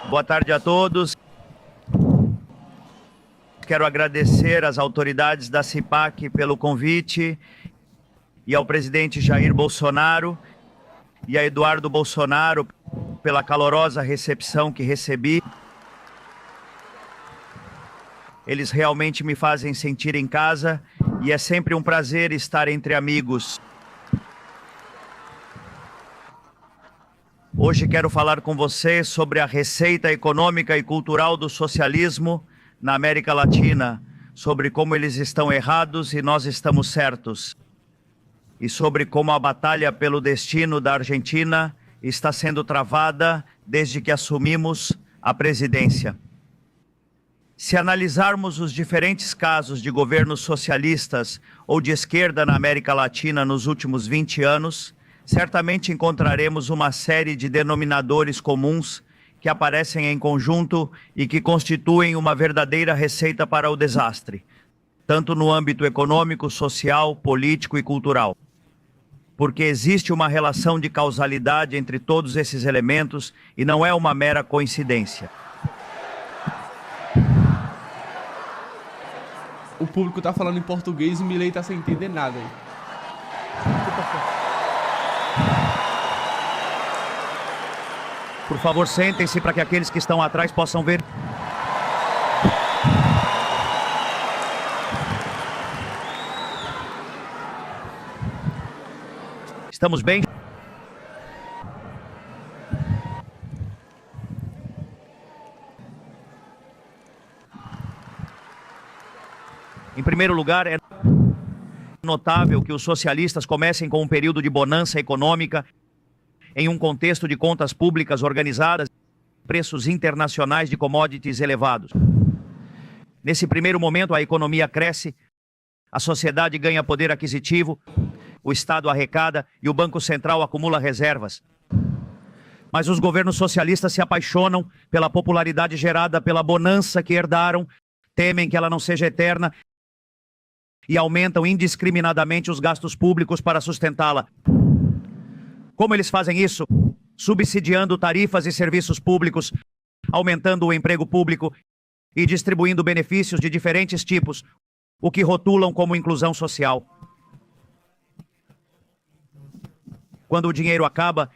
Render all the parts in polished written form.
Boa tarde a todos. Quero agradecer às autoridades da CIPAC pelo convite e ao presidente Jair Bolsonaro e a Eduardo Bolsonaro pela calorosa recepção que recebi. Eles realmente me fazem sentir em casa e é sempre um prazer estar entre amigos. Hoje quero falar com você sobre a receita econômica e cultural do socialismo na América Latina, sobre como eles estão errados e nós estamos certos, e sobre como a batalha pelo destino da Argentina está sendo travada desde que assumimos a presidência. Se analisarmos os diferentes casos de governos socialistas ou de esquerda na América Latina nos últimos 20 anos, certamente encontraremos uma série de denominadores comuns que aparecem em conjunto e que constituem uma verdadeira receita para o desastre, tanto no âmbito econômico, social, político e cultural. Porque existe uma relação de causalidade entre todos esses elementos e não é uma mera coincidência. O público tá falando em português e o Milei tá sem entender nada aí. Por favor, sentem-se para que aqueles que estão atrás possam ver. Estamos bem? Em primeiro lugar, é notável que os socialistas comecem com um período de bonança econômica em um contexto de contas públicas organizadas e preços internacionais de commodities elevados. Nesse primeiro momento, a economia cresce, a sociedade ganha poder aquisitivo, o Estado arrecada e o Banco Central acumula reservas. Mas os governos socialistas se apaixonam pela popularidade gerada pela bonança que herdaram, temem que ela não seja eterna e aumentam indiscriminadamente os gastos públicos para sustentá-la. Como eles fazem isso? Subsidiando tarifas e serviços públicos, aumentando o emprego público e distribuindo benefícios de diferentes tipos, o que rotulam como inclusão social. Quando o dinheiro acaba,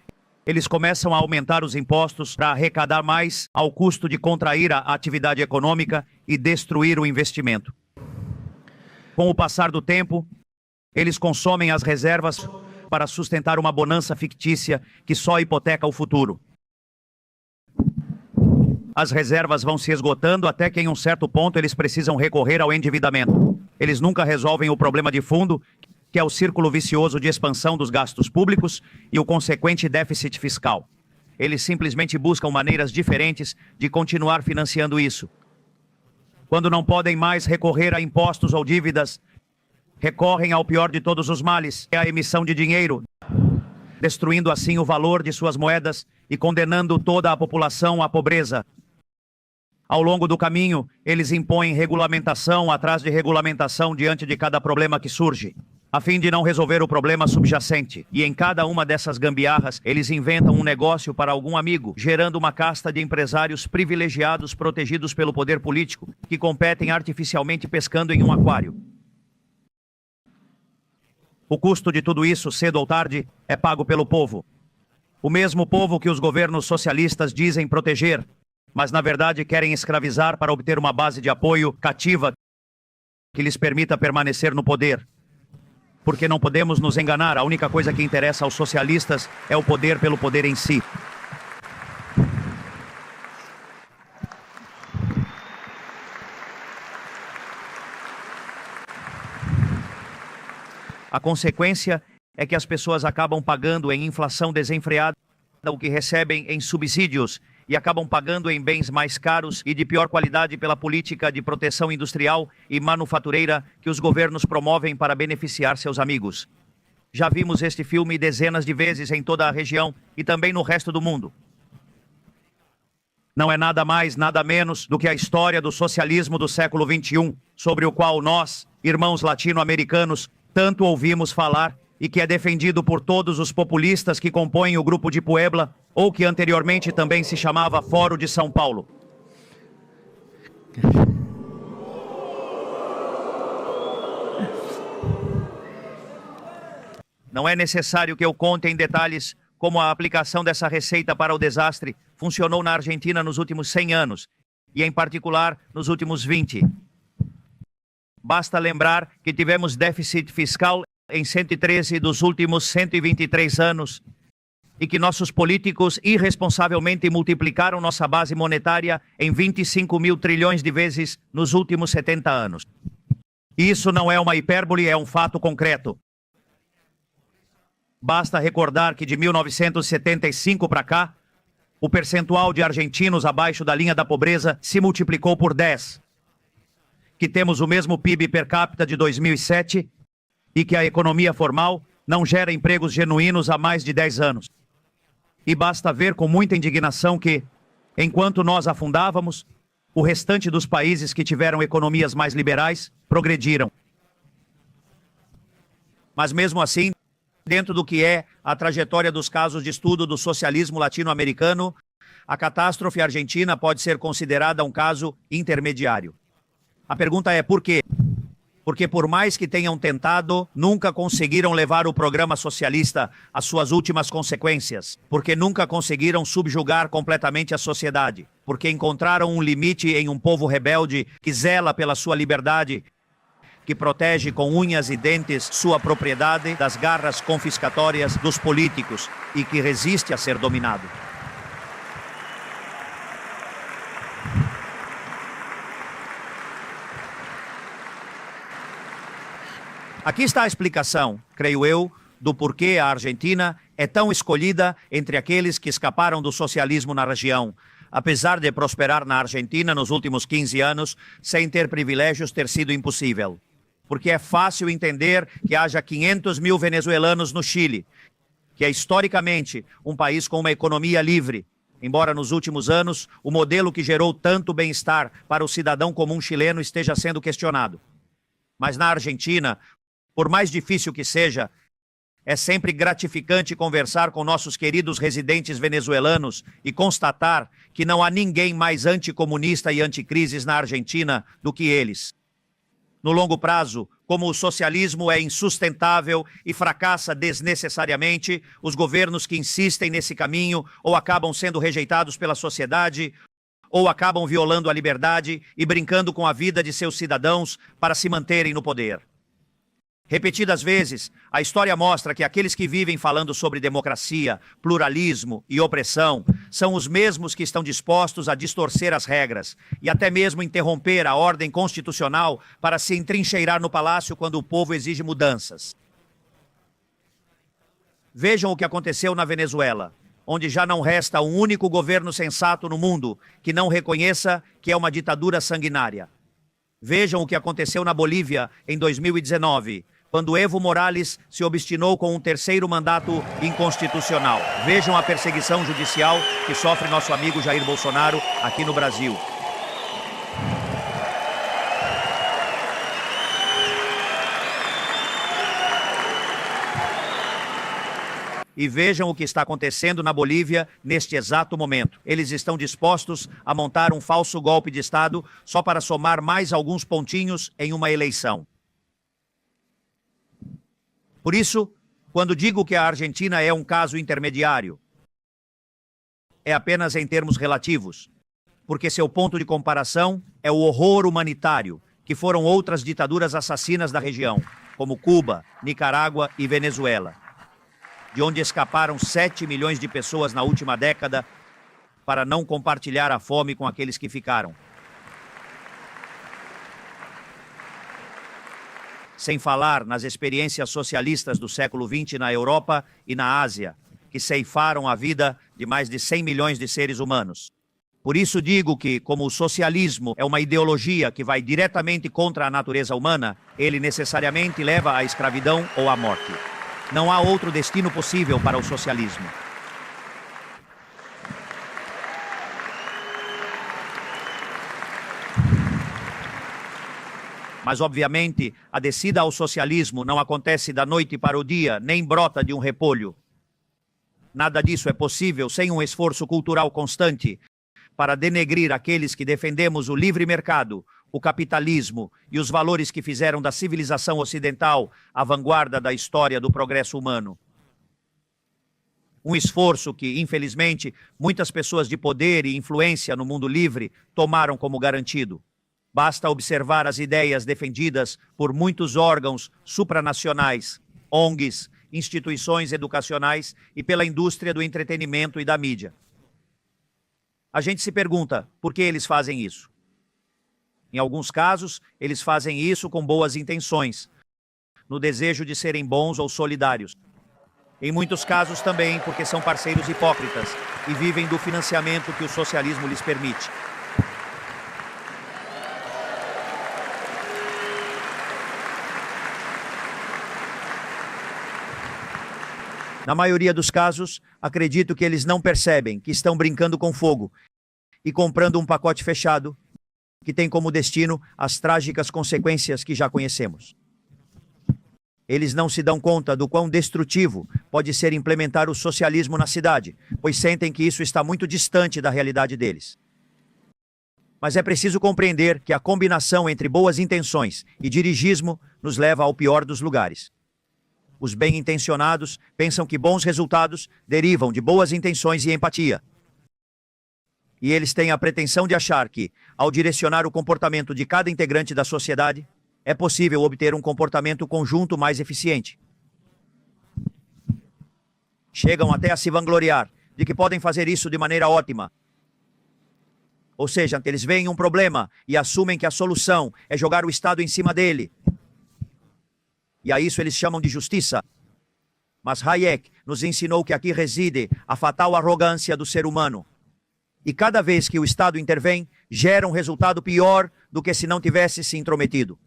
eles começam a aumentar os impostos para arrecadar mais ao custo de contrair a atividade econômica e destruir o investimento. Com o passar do tempo, eles consomem as reservas para sustentar uma bonança fictícia que só hipoteca o futuro. As reservas vão se esgotando até que em um certo ponto eles precisam recorrer ao endividamento. Eles nunca resolvem o problema de fundo, que é o círculo vicioso de expansão dos gastos públicos e o consequente déficit fiscal. Eles simplesmente buscam maneiras diferentes de continuar financiando isso. Quando não podem mais recorrer a impostos ou dívidas, recorrem ao pior de todos os males, que é a emissão de dinheiro, destruindo assim o valor de suas moedas e condenando toda a população à pobreza. Ao longo do caminho, eles impõem regulamentação atrás de regulamentação diante de cada problema que surge, a fim de não resolver o problema subjacente. E em cada uma dessas gambiarras, eles inventam um negócio para algum amigo, gerando uma casta de empresários privilegiados protegidos pelo poder político, que competem artificialmente pescando em um aquário. O custo de tudo isso, cedo ou tarde, é pago pelo povo. O mesmo povo que os governos socialistas dizem proteger, mas na verdade querem escravizar para obter uma base de apoio cativa que lhes permita permanecer no poder. Porque não podemos nos enganar, a única coisa que interessa aos socialistas é o poder pelo poder em si. A consequência é que as pessoas acabam pagando em inflação desenfreada o que recebem em subsídios e acabam pagando em bens mais caros e de pior qualidade pela política de proteção industrial e manufatureira que os governos promovem para beneficiar seus amigos. Já vimos este filme dezenas de vezes em toda a região e também no resto do mundo. Não é nada mais, nada menos do que a história do socialismo do século XXI, sobre o qual nós, irmãos latino-americanos, tanto ouvimos falar e que é defendido por todos os populistas que compõem o grupo de Puebla ou que anteriormente também se chamava Fórum de São Paulo. Não é necessário que eu conte em detalhes como a aplicação dessa receita para o desastre funcionou na Argentina nos últimos 100 anos, e em particular nos últimos 20. Basta lembrar que tivemos déficit fiscal em 113 dos últimos 123 anos e que nossos políticos irresponsavelmente multiplicaram nossa base monetária em 25 mil trilhões de vezes nos últimos 70 anos. Isso não é uma hipérbole, é um fato concreto. Basta recordar que de 1975 para cá, o percentual de argentinos abaixo da linha da pobreza se multiplicou por 10. Que temos o mesmo PIB per capita de 2007 e que a economia formal não gera empregos genuínos há mais de 10 anos. E basta ver com muita indignação que, enquanto nós afundávamos, o restante dos países que tiveram economias mais liberais progrediram. Mas mesmo assim, dentro do que é a trajetória dos casos de estudo do socialismo latino-americano, a catástrofe argentina pode ser considerada um caso intermediário. A pergunta é por quê? Porque por mais que tenham tentado, nunca conseguiram levar o programa socialista às suas últimas consequências. Porque nunca conseguiram subjugar completamente a sociedade. Porque encontraram um limite em um povo rebelde que zela pela sua liberdade, que protege com unhas e dentes sua propriedade das garras confiscatórias dos políticos e que resiste a ser dominado. Aqui está a explicação, creio eu, do porquê a Argentina é tão escolhida entre aqueles que escaparam do socialismo na região, apesar de prosperar na Argentina nos últimos 15 anos, sem ter privilégios ter sido impossível. Porque é fácil entender que haja 500 mil venezuelanos no Chile, que é historicamente um país com uma economia livre, embora nos últimos anos o modelo que gerou tanto bem-estar para o cidadão comum chileno esteja sendo questionado. Mas na Argentina, por mais difícil que seja, é sempre gratificante conversar com nossos queridos residentes venezuelanos e constatar que não há ninguém mais anticomunista e anticrises na Argentina do que eles. No longo prazo, como o socialismo é insustentável e fracassa desnecessariamente, os governos que insistem nesse caminho ou acabam sendo rejeitados pela sociedade, ou acabam violando a liberdade e brincando com a vida de seus cidadãos para se manterem no poder. Repetidas vezes, a história mostra que aqueles que vivem falando sobre democracia, pluralismo e opressão são os mesmos que estão dispostos a distorcer as regras e até mesmo interromper a ordem constitucional para se entrincheirar no palácio quando o povo exige mudanças. Vejam o que aconteceu na Venezuela, onde já não resta um único governo sensato no mundo que não reconheça que é uma ditadura sanguinária. Vejam o que aconteceu na Bolívia em 2019, quando Evo Morales se obstinou com um terceiro mandato inconstitucional. Vejam a perseguição judicial que sofre nosso amigo Jair Bolsonaro aqui no Brasil. E vejam o que está acontecendo na Bolívia neste exato momento. Eles estão dispostos a montar um falso golpe de Estado só para somar mais alguns pontinhos em uma eleição. Por isso, quando digo que a Argentina é um caso intermediário, é apenas em termos relativos, porque seu ponto de comparação é o horror humanitário, que foram outras ditaduras assassinas da região, como Cuba, Nicarágua e Venezuela, de onde escaparam 7 milhões de pessoas na última década para não compartilhar a fome com aqueles que ficaram. Sem falar nas experiências socialistas do século XX na Europa e na Ásia, que ceifaram a vida de mais de 100 milhões de seres humanos. Por isso digo que, como o socialismo é uma ideologia que vai diretamente contra a natureza humana, ele necessariamente leva à escravidão ou à morte. Não há outro destino possível para o socialismo. Mas, obviamente, a descida ao socialismo não acontece da noite para o dia, nem brota de um repolho. Nada disso é possível sem um esforço cultural constante para denegrir aqueles que defendemos o livre mercado, o capitalismo e os valores que fizeram da civilização ocidental a vanguarda da história do progresso humano. Um esforço que, infelizmente, muitas pessoas de poder e influência no mundo livre tomaram como garantido. Basta observar as ideias defendidas por muitos órgãos supranacionais, ONGs, instituições educacionais e pela indústria do entretenimento e da mídia. A gente se pergunta por que eles fazem isso. Em alguns casos, eles fazem isso com boas intenções, no desejo de serem bons ou solidários. Em muitos casos também porque são parceiros hipócritas e vivem do financiamento que o socialismo lhes permite. Na maioria dos casos, acredito que eles não percebem que estão brincando com fogo e comprando um pacote fechado que tem como destino as trágicas consequências que já conhecemos. Eles não se dão conta do quão destrutivo pode ser implementar o socialismo na cidade, pois sentem que isso está muito distante da realidade deles. Mas é preciso compreender que a combinação entre boas intenções e dirigismo nos leva ao pior dos lugares. Os bem-intencionados pensam que bons resultados derivam de boas intenções e empatia. E eles têm a pretensão de achar que, ao direcionar o comportamento de cada integrante da sociedade, é possível obter um comportamento conjunto mais eficiente. Chegam até a se vangloriar de que podem fazer isso de maneira ótima. Ou seja, eles veem um problema e assumem que a solução é jogar o Estado em cima dele. E a isso eles chamam de justiça. Mas Hayek nos ensinou que aqui reside a fatal arrogância do ser humano. E cada vez que o Estado intervém, gera um resultado pior do que se não tivesse se intrometido.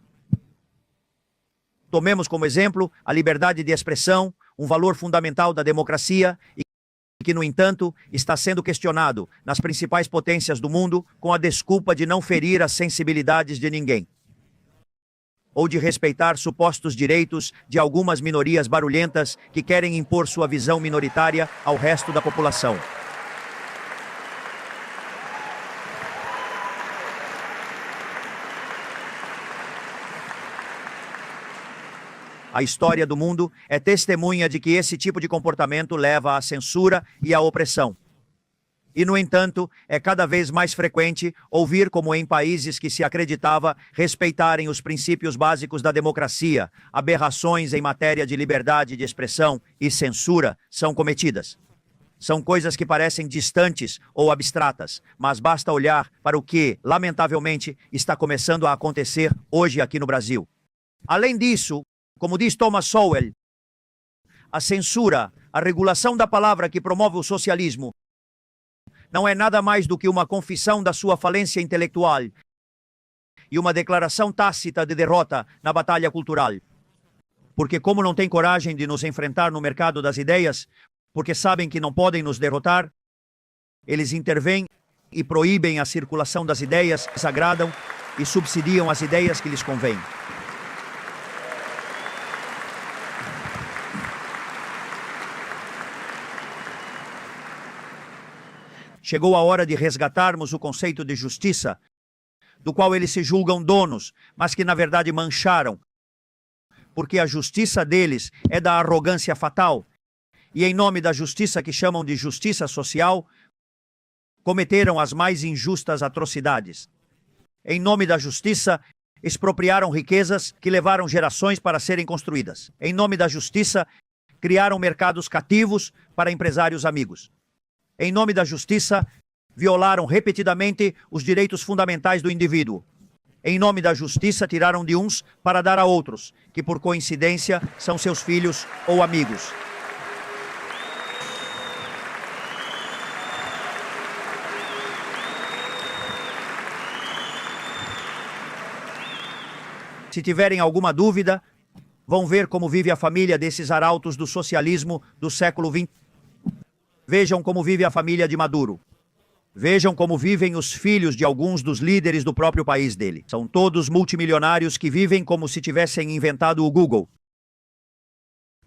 Tomemos como exemplo a liberdade de expressão, um valor fundamental da democracia e que, no entanto, está sendo questionado nas principais potências do mundo com a desculpa de não ferir as sensibilidades de ninguém, ou de respeitar supostos direitos de algumas minorias barulhentas que querem impor sua visão minoritária ao resto da população. A história do mundo é testemunha de que esse tipo de comportamento leva à censura e à opressão. E, no entanto, é cada vez mais frequente ouvir como em países que se acreditava respeitarem os princípios básicos da democracia, aberrações em matéria de liberdade de expressão e censura são cometidas. São coisas que parecem distantes ou abstratas, mas basta olhar para o que, lamentavelmente, está começando a acontecer hoje aqui no Brasil. Além disso, como diz Thomas Sowell, a censura, a regulação da palavra que promove o socialismo, não é nada mais do que uma confissão da sua falência intelectual e uma declaração tácita de derrota na batalha cultural. Porque como não têm coragem de nos enfrentar no mercado das ideias, porque sabem que não podem nos derrotar, eles intervêm e proíbem a circulação das ideias que sagradam e subsidiam as ideias que lhes convêm. Chegou a hora de resgatarmos o conceito de justiça, do qual eles se julgam donos, mas que na verdade mancharam, porque a justiça deles é da arrogância fatal, e em nome da justiça que chamam de justiça social, cometeram as mais injustas atrocidades. Em nome da justiça, expropriaram riquezas que levaram gerações para serem construídas. Em nome da justiça, criaram mercados cativos para empresários amigos. Em nome da justiça, violaram repetidamente os direitos fundamentais do indivíduo. Em nome da justiça, tiraram de uns para dar a outros, que por coincidência são seus filhos ou amigos. Se tiverem alguma dúvida, vão ver como vive a família desses arautos do socialismo do século XX. Vejam como vive a família de Maduro. Vejam como vivem os filhos de alguns dos líderes do próprio país dele. São todos multimilionários que vivem como se tivessem inventado o Google.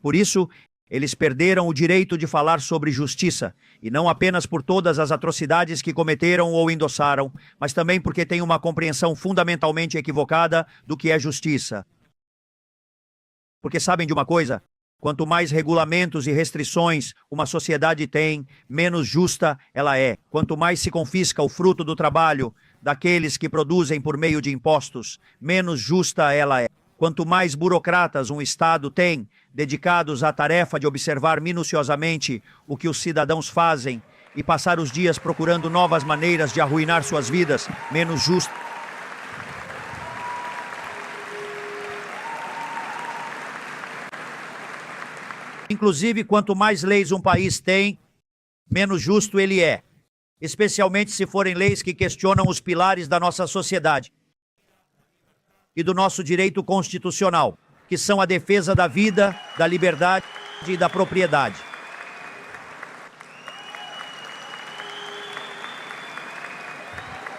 Por isso, Eles perderam o direito de falar sobre justiça, e não apenas por todas as atrocidades que cometeram ou endossaram, mas também porque têm uma compreensão fundamentalmente equivocada do que é justiça. Porque sabem de uma coisa? Quanto mais regulamentos e restrições uma sociedade tem, menos justa ela é. Quanto mais se confisca o fruto do trabalho daqueles que produzem por meio de impostos, menos justa ela é. Quanto mais burocratas um Estado tem dedicados à tarefa de observar minuciosamente o que os cidadãos fazem e passar os dias procurando novas maneiras de arruinar suas vidas, menos justa. Inclusive, quanto mais leis um país tem, menos justo ele é. Especialmente se forem leis que questionam os pilares da nossa sociedade e do nosso direito constitucional, que são a defesa da vida, da liberdade e da propriedade.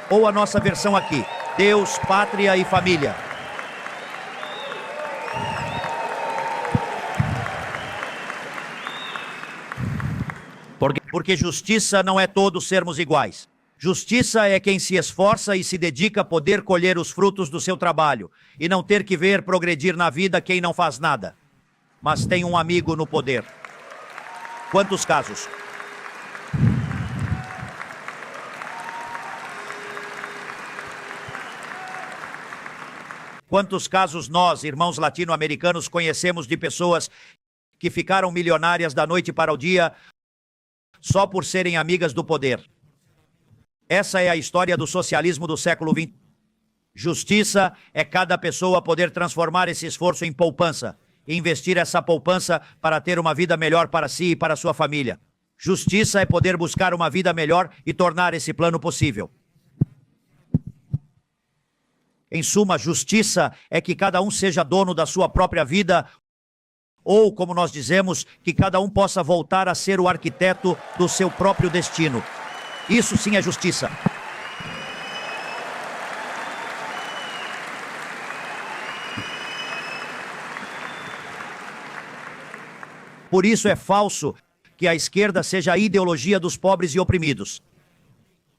Ou a nossa versão aqui: Deus, pátria e família. Porque justiça não é todos sermos iguais. Justiça é quem se esforça e se dedica a poder colher os frutos do seu trabalho e não ter que ver progredir na vida quem não faz nada, mas tem um amigo no poder. Quantos casos? Quantos casos nós, irmãos latino-americanos, conhecemos de pessoas que ficaram milionárias da noite para o dia só por serem amigas do poder? Essa é a história do socialismo do século XX. Justiça é cada pessoa poder transformar esse esforço em poupança e investir essa poupança para ter uma vida melhor para si e para sua família. Justiça é poder buscar uma vida melhor e tornar esse plano possível. Em suma, justiça é que cada um seja dono da sua própria vida, ou, como nós dizemos, que cada um possa voltar a ser o arquiteto do seu próprio destino. Isso sim é justiça. Por isso é falso que a esquerda seja a ideologia dos pobres e oprimidos.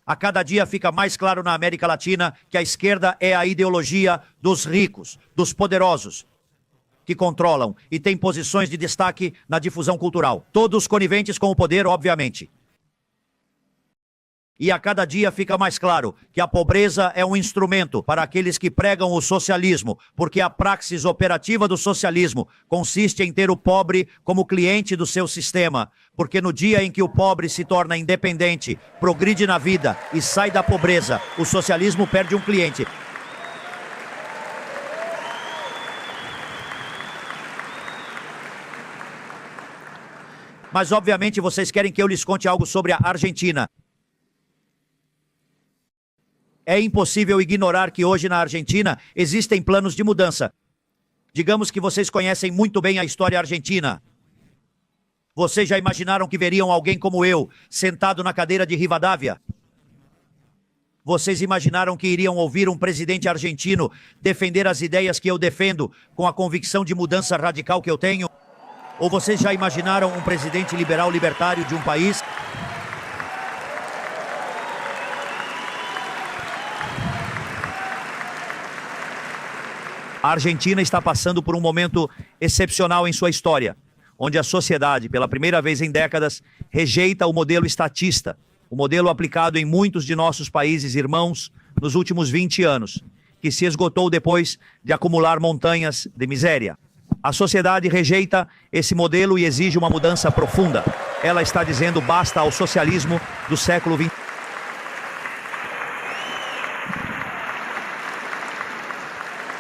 A cada dia fica mais claro na América Latina que a esquerda é a ideologia dos ricos, dos poderosos, que controlam e têm posições de destaque na difusão cultural. Todos coniventes com o poder, obviamente. E a cada dia fica mais claro que a pobreza é um instrumento para aqueles que pregam o socialismo, porque a praxis operativa do socialismo consiste em ter o pobre como cliente do seu sistema, porque no dia em que o pobre se torna independente, progride na vida e sai da pobreza, o socialismo perde um cliente. Mas obviamente vocês querem que eu lhes conte algo sobre a Argentina. É impossível ignorar que hoje na Argentina existem planos de mudança. Digamos que vocês conhecem muito bem a história argentina. Vocês já imaginaram que veriam alguém como eu, sentado na cadeira de Rivadavia? Vocês imaginaram que iriam ouvir um presidente argentino defender as ideias que eu defendo com a convicção de mudança radical que eu tenho? Ou vocês já imaginaram um presidente liberal libertário de um país? A Argentina está passando por um momento excepcional em sua história, onde a sociedade, pela primeira vez em décadas, rejeita o modelo estatista, o modelo aplicado em muitos de nossos países irmãos nos últimos 20 anos, que se esgotou depois de acumular montanhas de miséria. A sociedade rejeita esse modelo e exige uma mudança profunda. Ela está dizendo basta ao socialismo do século XX.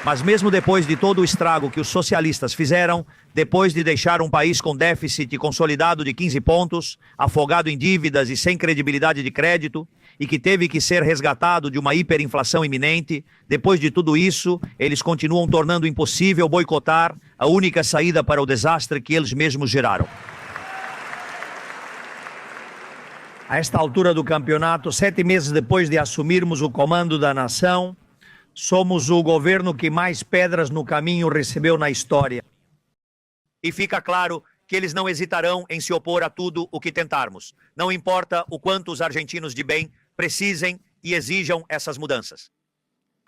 Mas mesmo depois de todo o estrago que os socialistas fizeram, depois de deixar um país com déficit consolidado de 15 pontos, afogado em dívidas e sem credibilidade de crédito, e que teve que ser resgatado de uma hiperinflação iminente, depois de tudo isso, eles continuam tornando impossível boicotar a única saída para o desastre que eles mesmos geraram. A esta altura do campeonato, 7 meses depois de assumirmos o comando da nação, somos o governo que mais pedras no caminho recebeu na história. E fica claro que eles não hesitarão em se opor a tudo o que tentarmos. Não importa o quanto os argentinos de bem precisem e exijam essas mudanças.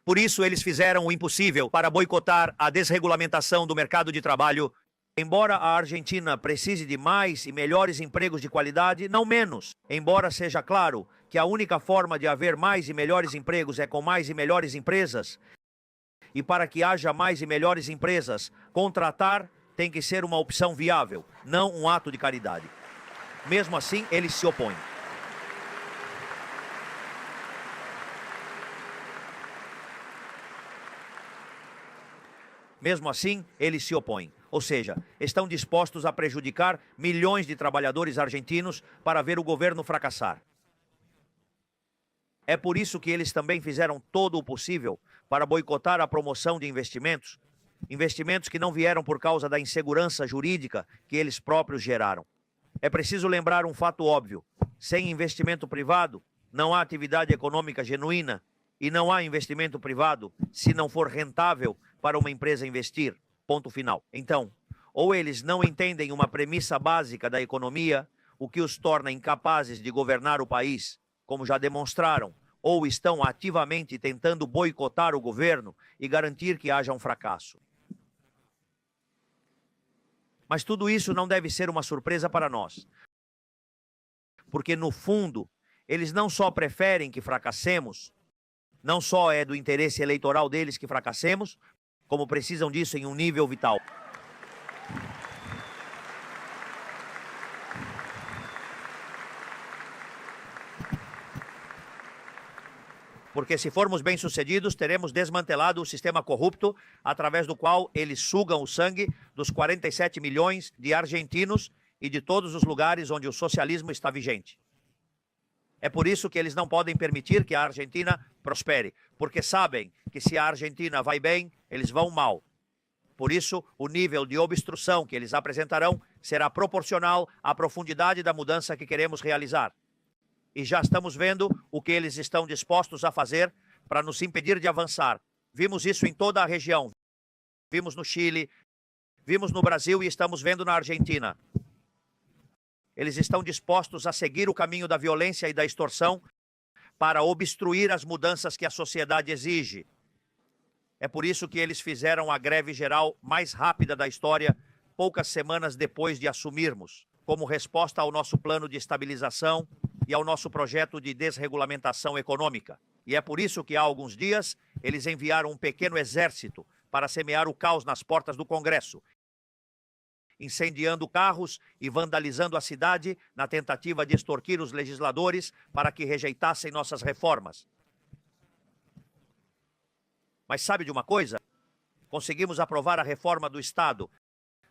Por isso, eles fizeram o impossível para boicotar a desregulamentação do mercado de trabalho. Embora a Argentina precise de mais e melhores empregos de qualidade, não menos. Embora seja claro que a única forma de haver mais e melhores empregos é com mais e melhores empresas, e para que haja mais e melhores empresas, contratar tem que ser uma opção viável, não um ato de caridade. Mesmo assim, eles se opõem. Mesmo assim, eles se opõem. Ou seja, estão dispostos a prejudicar milhões de trabalhadores argentinos para ver o governo fracassar. É por isso que eles também fizeram todo o possível para boicotar a promoção de investimentos, investimentos que não vieram por causa da insegurança jurídica que eles próprios geraram. É preciso lembrar um fato óbvio: sem investimento privado, não há atividade econômica genuína, e não há investimento privado se não for rentável para uma empresa investir. Ponto final. Então, ou eles não entendem uma premissa básica da economia, o que os torna incapazes de governar o país, como já demonstraram, ou estão ativamente tentando boicotar o governo e garantir que haja um fracasso. Mas tudo isso não deve ser uma surpresa para nós. Porque, no fundo, eles não só preferem que fracassemos, não só é do interesse eleitoral deles que fracassemos, como precisam disso em um nível vital. Porque se formos bem-sucedidos, teremos desmantelado o sistema corrupto através do qual eles sugam o sangue dos 47 milhões de argentinos e de todos os lugares onde o socialismo está vigente. É por isso que eles não podem permitir que a Argentina prospere, porque sabem que se a Argentina vai bem, eles vão mal. Por isso, o nível de obstrução que eles apresentarão será proporcional à profundidade da mudança que queremos realizar. E já estamos vendo o que eles estão dispostos a fazer para nos impedir de avançar. Vimos isso em toda a região. Vimos no Chile, vimos no Brasil e estamos vendo na Argentina. Eles estão dispostos a seguir o caminho da violência e da extorsão para obstruir as mudanças que a sociedade exige. É por isso que eles fizeram a greve geral mais rápida da história, poucas semanas depois de assumirmos, como resposta ao nosso plano de estabilização e ao nosso projeto de desregulamentação econômica. E é por isso que há alguns dias eles enviaram um pequeno exército para semear o caos nas portas do Congresso, incendiando carros e vandalizando a cidade na tentativa de extorquir os legisladores para que rejeitassem nossas reformas. Mas sabe de uma coisa? Conseguimos aprovar a reforma do Estado,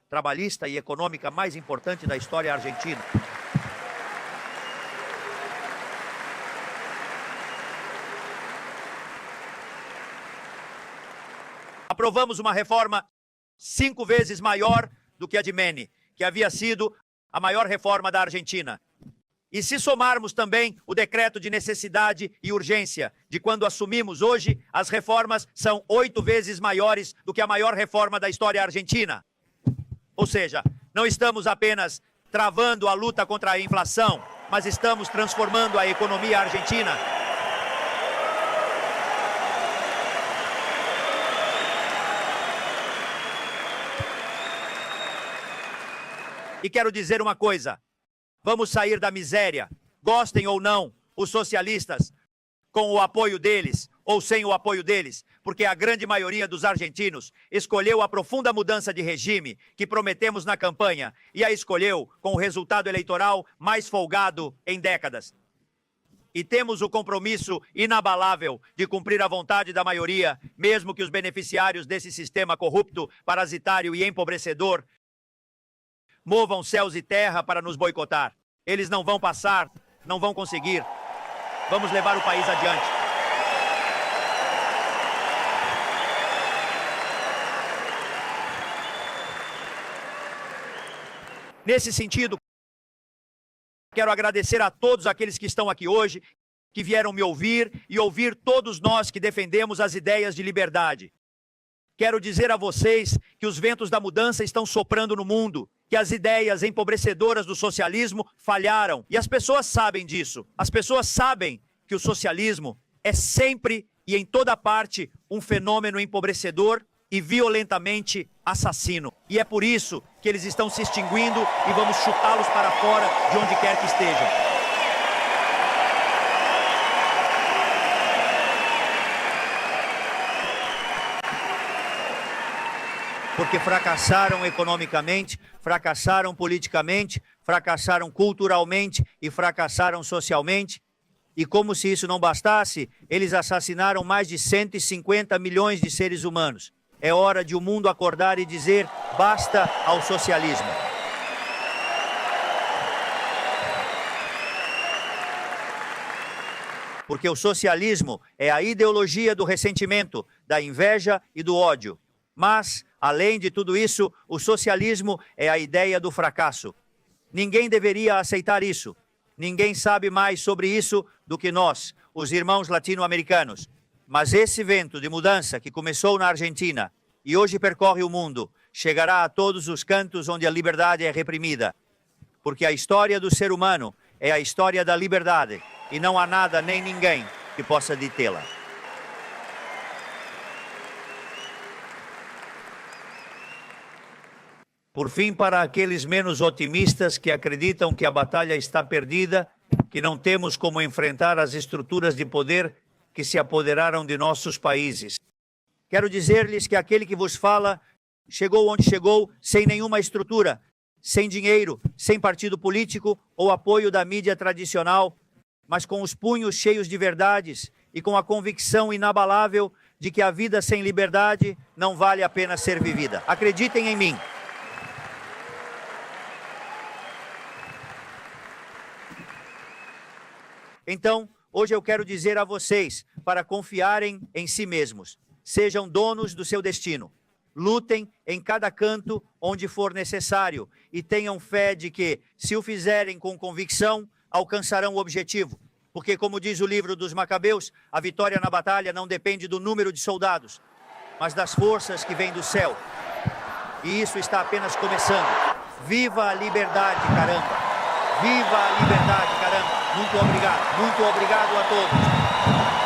trabalhista e econômica mais importante da história argentina. Aprovamos uma reforma 5 vezes maior do que a de Menem, que havia sido a maior reforma da Argentina. E se somarmos também o decreto de necessidade e urgência de quando assumimos hoje, as reformas são 8 vezes maiores do que a maior reforma da história argentina. Ou seja, não estamos apenas travando a luta contra a inflação, mas estamos transformando a economia argentina. E quero dizer uma coisa: vamos sair da miséria, gostem ou não, os socialistas, com o apoio deles ou sem o apoio deles, porque a grande maioria dos argentinos escolheu a profunda mudança de regime que prometemos na campanha e a escolheu com o resultado eleitoral mais folgado em décadas. E temos o compromisso inabalável de cumprir a vontade da maioria, mesmo que os beneficiários desse sistema corrupto, parasitário e empobrecedor movam céus e terra para nos boicotar. Eles não vão passar, não vão conseguir. Vamos levar o país adiante. Nesse sentido, quero agradecer a todos aqueles que estão aqui hoje, que vieram me ouvir e ouvir todos nós que defendemos as ideias de liberdade. Quero dizer a vocês que os ventos da mudança estão soprando no mundo que as ideias empobrecedoras do socialismo falharam. E as pessoas sabem disso. As pessoas sabem que o socialismo é sempre e em toda parte um fenômeno empobrecedor e violentamente assassino. E é por isso que eles estão se extinguindo e vamos chutá-los para fora de onde quer que estejam. Porque fracassaram economicamente, fracassaram politicamente, fracassaram culturalmente e fracassaram socialmente. E como se isso não bastasse, eles assassinaram mais de 150 milhões de seres humanos. É hora de o mundo acordar e dizer basta ao socialismo. Porque o socialismo é a ideologia do ressentimento, da inveja e do ódio. Mas, além de tudo isso, o socialismo é a ideia do fracasso. Ninguém deveria aceitar isso. Ninguém sabe mais sobre isso do que nós, os irmãos latino-americanos. Mas esse vento de mudança que começou na Argentina e hoje percorre o mundo, chegará a todos os cantos onde a liberdade é reprimida. Porque a história do ser humano é a história da liberdade e não há nada nem ninguém que possa detê-la. Por fim, para aqueles menos otimistas que acreditam que a batalha está perdida, que não temos como enfrentar as estruturas de poder que se apoderaram de nossos países. Quero dizer-lhes que aquele que vos fala chegou onde chegou sem nenhuma estrutura, sem dinheiro, sem partido político ou apoio da mídia tradicional, mas com os punhos cheios de verdades e com a convicção inabalável de que a vida sem liberdade não vale a pena ser vivida. Acreditem em mim. Então, hoje eu quero dizer a vocês para confiarem em si mesmos. Sejam donos do seu destino. Lutem em cada canto onde for necessário e tenham fé de que, se o fizerem com convicção, alcançarão o objetivo. Porque, como diz o livro dos Macabeus, a vitória na batalha não depende do número de soldados, mas das forças que vêm do céu. E isso está apenas começando. Viva a liberdade, caramba! Viva a liberdade, caramba! Muito obrigado a todos.